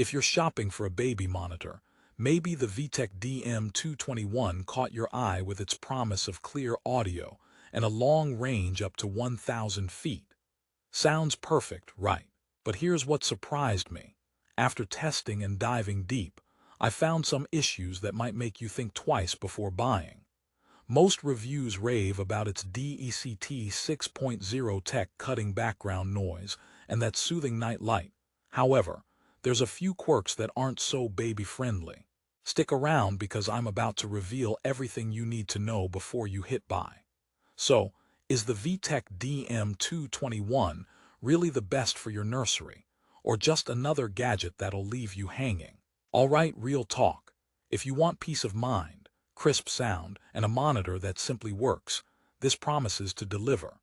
If you're shopping for a baby monitor, maybe the VTech DM221 caught your eye with its promise of clear audio and a long range up to 1,000 feet. Sounds perfect, right? But here's what surprised me. After testing and diving deep, I found some issues that might make you think twice before buying. Most reviews rave about its DECT 6.0 tech cutting background noise and that soothing night light. However, there's a few quirks that aren't so baby-friendly. Stick around because I'm about to reveal everything you need to know before you hit buy. So, is the VTech DM221 really the best for your nursery, or just another gadget that'll leave you hanging? Alright, real talk. If you want peace of mind, crisp sound, and a monitor that simply works, this promises to deliver.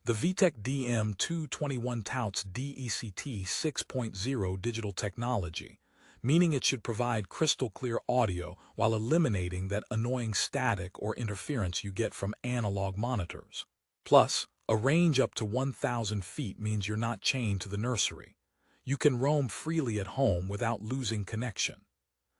The VTech DM221 touts DECT 6.0 digital technology, meaning it should provide crystal-clear audio while eliminating that annoying static or interference you get from analog monitors. Plus, a range up to 1,000 feet means you're not chained to the nursery. You can roam freely at home without losing connection.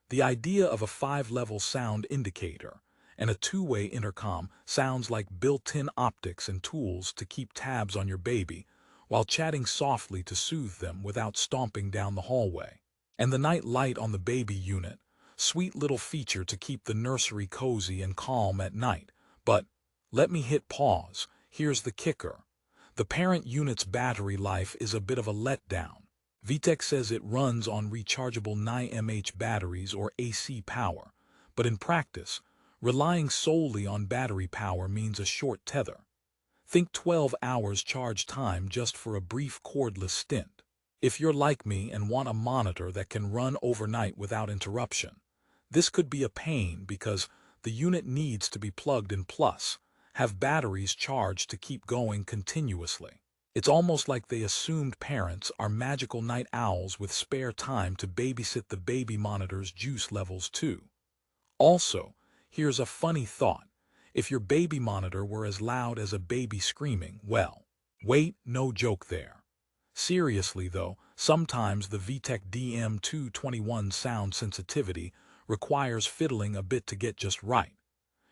The idea of a 5-level sound indicator and a two-way intercom sounds like built-in optics and tools to keep tabs on your baby while chatting softly to soothe them without stomping down the hallway. And the night light on the baby unit, sweet little feature to keep the nursery cozy and calm at night. But let me hit pause. Here's the kicker. The parent unit's battery life is a bit of a letdown. VTech says it runs on rechargeable 9mAh batteries or AC power, but in practice, relying solely on battery power means a short tether. Think 12 hours charge time just for a brief cordless stint. If you're like me and want a monitor that can run overnight without interruption, this could be a pain because the unit needs to be plugged in plus have batteries charged to keep going continuously. It's almost like they assumed parents are magical night owls with spare time to babysit the baby monitor's juice levels too. Also, here's a funny thought. If your baby monitor were as loud as a baby screaming, well, wait, no joke there. Seriously though, sometimes the VTech DM221 sound sensitivity requires fiddling a bit to get just right.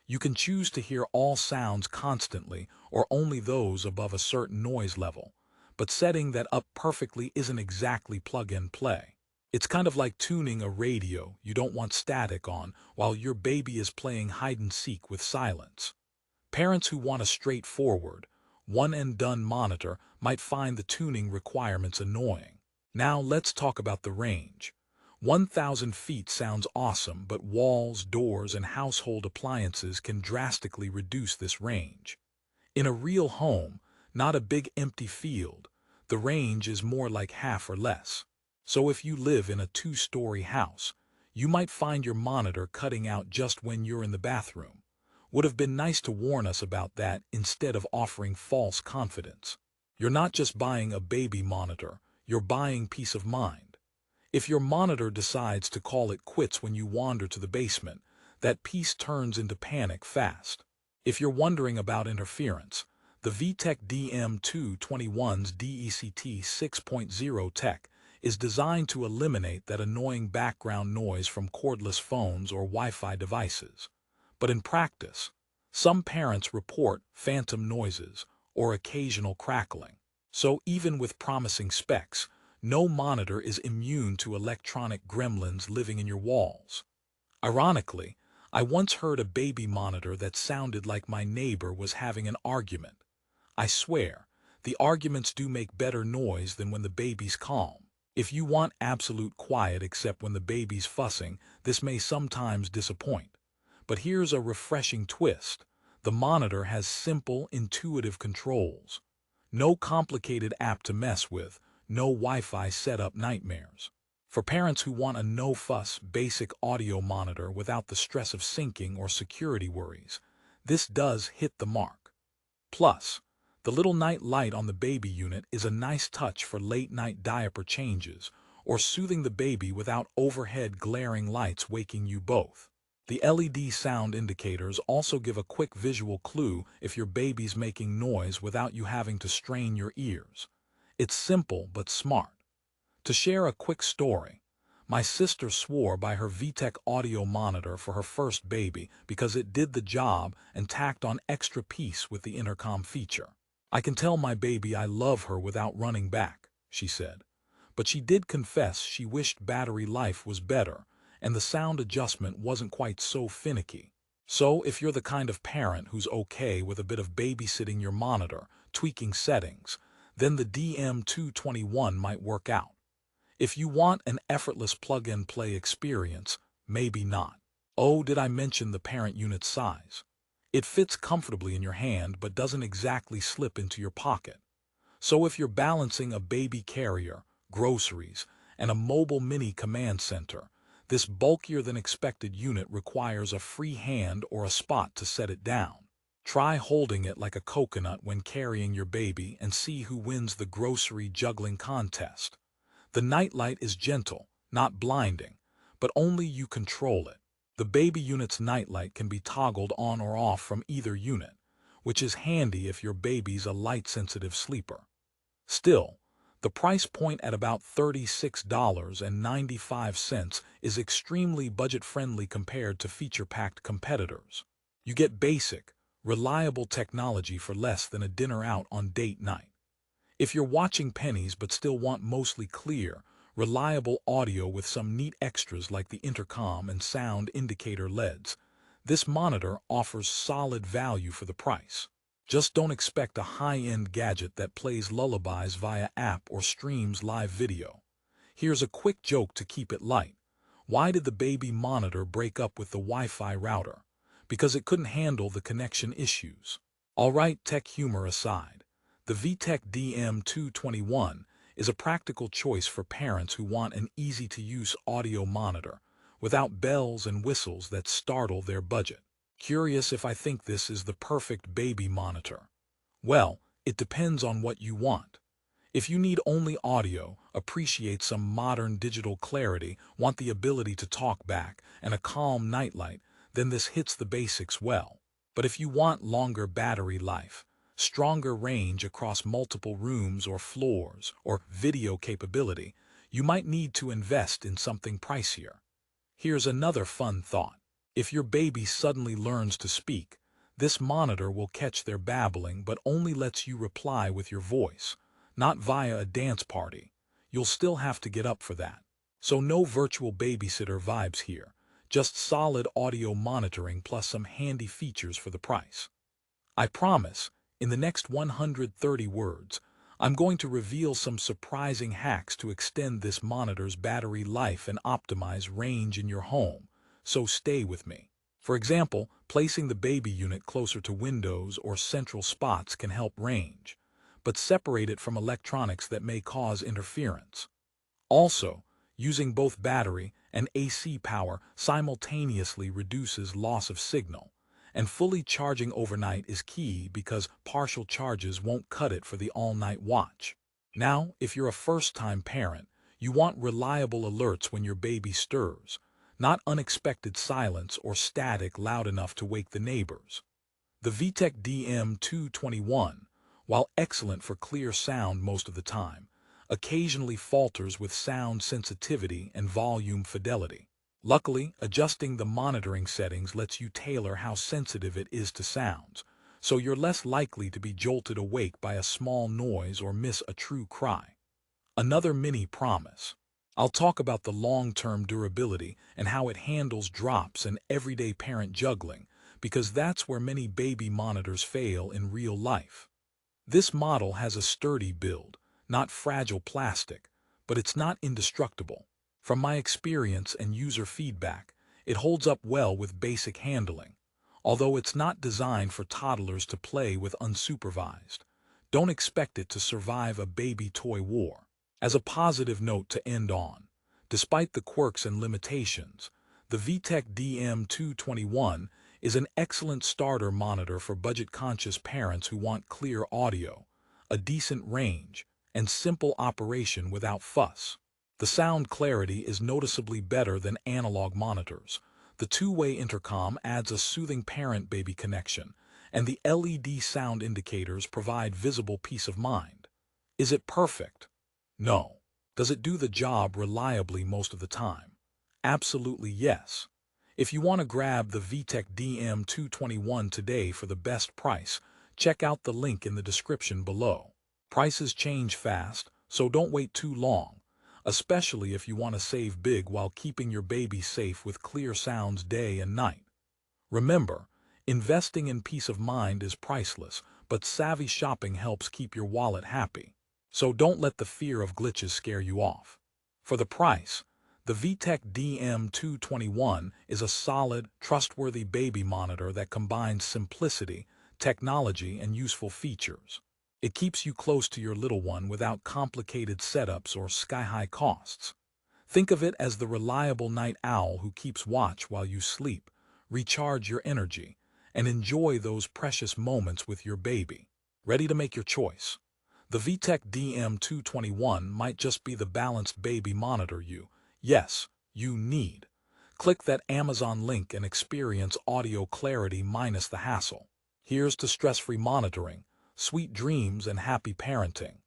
You can choose to hear all sounds constantly or only those above a certain noise level, but setting that up perfectly isn't exactly plug and play. It's kind of like tuning a radio you don't want static on while your baby is playing hide-and-seek with silence. Parents who want a straightforward, one-and-done monitor might find the tuning requirements annoying. Now let's talk about the range. 1,000 feet sounds awesome, but walls, doors, and household appliances can drastically reduce this range. In a real home, not a big empty field, the range is more like half or less. So if you live in a 2-story house, you might find your monitor cutting out just when you're in the bathroom. Would have been nice to warn us about that instead of offering false confidence. You're not just buying a baby monitor, you're buying peace of mind. If your monitor decides to call it quits when you wander to the basement, that peace turns into panic fast. If you're wondering about interference, the VTech DM221's DECT 6.0 tech is designed to eliminate that annoying background noise from cordless phones or Wi-Fi devices. But in practice, some parents report phantom noises or occasional crackling. So even with promising specs, no monitor is immune to electronic gremlins living in your walls. Ironically, I once heard a baby monitor that sounded like my neighbor was having an argument. I swear, the arguments do make better noise than when the baby's calm. If you want absolute quiet except when the baby's fussing, this may sometimes disappoint. But here's a refreshing twist. The monitor has simple, intuitive controls. No complicated app to mess with, no Wi-Fi setup nightmares. For parents who want a no-fuss, basic audio monitor without the stress of syncing or security worries, this does hit the mark. Plus, the little night light on the baby unit is a nice touch for late-night diaper changes or soothing the baby without overhead glaring lights waking you both. The LED sound indicators also give a quick visual clue if your baby's making noise without you having to strain your ears. It's simple but smart. To share a quick story, My sister swore by her VTech audio monitor for her first baby because it did the job and tacked on extra piece with the intercom feature. I can tell my baby I love her without running back, she said. But she did confess she wished battery life was better and the sound adjustment wasn't quite so finicky. So if you're the kind of parent who's okay with a bit of babysitting your monitor, tweaking settings, then the DM221 might work out. If you want an effortless plug-and-play experience, maybe not. Oh, did I mention the parent unit size? It fits comfortably in your hand but doesn't exactly slip into your pocket. So if you're balancing a baby carrier, groceries, and a mobile mini command center, this bulkier than expected unit requires a free hand or a spot to set it down. Try holding it like a coconut when carrying your baby and see who wins the grocery juggling contest. The nightlight is gentle, not blinding, but only you control it. The baby unit's nightlight can be toggled on or off from either unit, which is handy if your baby's a light-sensitive sleeper. Still, the price point at about $36.95 is extremely budget-friendly compared to feature-packed competitors. You get basic, reliable technology for less than a dinner out on date night. If you're watching pennies but still want mostly clear, reliable audio with some neat extras like the intercom and sound indicator LEDs, this monitor offers solid value for the price. Just don't expect a high-end gadget that plays lullabies via app or streams live video. Here's a quick joke to keep it light. Why did the baby monitor break up with the Wi-Fi router? Because it couldn't handle the connection issues. Alright, tech humor aside, the VTech DM221 is a practical choice for parents who want an easy-to-use audio monitor without bells and whistles that startle their budget. Curious if I think this is the perfect baby monitor? Well, it depends on what you want. If you need only audio, appreciate some modern digital clarity, want the ability to talk back, and a calm nightlight, then this hits the basics well. But if you want longer battery life, stronger range across multiple rooms or floors, or video capability, you might need to invest in something pricier. Here's another fun thought. If your baby suddenly learns to speak, this monitor will catch their babbling but only lets you reply with your voice, not via a dance party. You'll still have to get up for that. So no virtual babysitter vibes here, just solid audio monitoring plus some handy features for the price. I promise, in the next 130 words, I'm going to reveal some surprising hacks to extend this monitor's battery life and optimize range in your home, so stay with me. For example, placing the baby unit closer to windows or central spots can help range, but separate it from electronics that may cause interference. Also, using both battery and AC power simultaneously reduces loss of signal, and fully charging overnight is key because partial charges won't cut it for the all-night watch. Now, if you're a first-time parent, you want reliable alerts when your baby stirs, not unexpected silence or static loud enough to wake the neighbors. The VTech DM221, while excellent for clear sound most of the time, occasionally falters with sound sensitivity and volume fidelity. Luckily, adjusting the monitoring settings lets you tailor how sensitive it is to sounds, so you're less likely to be jolted awake by a small noise or miss a true cry. Another mini promise. I'll talk about the long-term durability and how it handles drops and everyday parent juggling, because that's where many baby monitors fail in real life. This model has a sturdy build, not fragile plastic, but it's not indestructible. From my experience and user feedback, it holds up well with basic handling, although it's not designed for toddlers to play with unsupervised. Don't expect it to survive a baby toy war. As a positive note to end on, despite the quirks and limitations, the VTech DM221 is an excellent starter monitor for budget-conscious parents who want clear audio, a decent range, and simple operation without fuss. The sound clarity is noticeably better than analog monitors. The two-way intercom adds a soothing parent-baby connection, and the LED sound indicators provide visible peace of mind. Is it perfect? No. Does it do the job reliably most of the time? Absolutely yes. If you want to grab the VTech DM221 today for the best price, check out the link in the description below. Prices change fast, so don't wait too long, especially if you want to save big while keeping your baby safe with clear sounds day and night. Remember, investing in peace of mind is priceless, but savvy shopping helps keep your wallet happy. So don't let the fear of glitches scare you off. For the price, the VTech DM221 is a solid, trustworthy baby monitor that combines simplicity, technology, and useful features. It keeps you close to your little one without complicated setups or sky-high costs. Think of it as the reliable night owl who keeps watch while you sleep. Recharge your energy and enjoy those precious moments with your baby. Ready to make your choice? The VTech DM221 might just be the balanced baby monitor you need. Click that Amazon link and experience audio clarity minus the hassle. Here's to stress-free monitoring, sweet dreams, and happy parenting.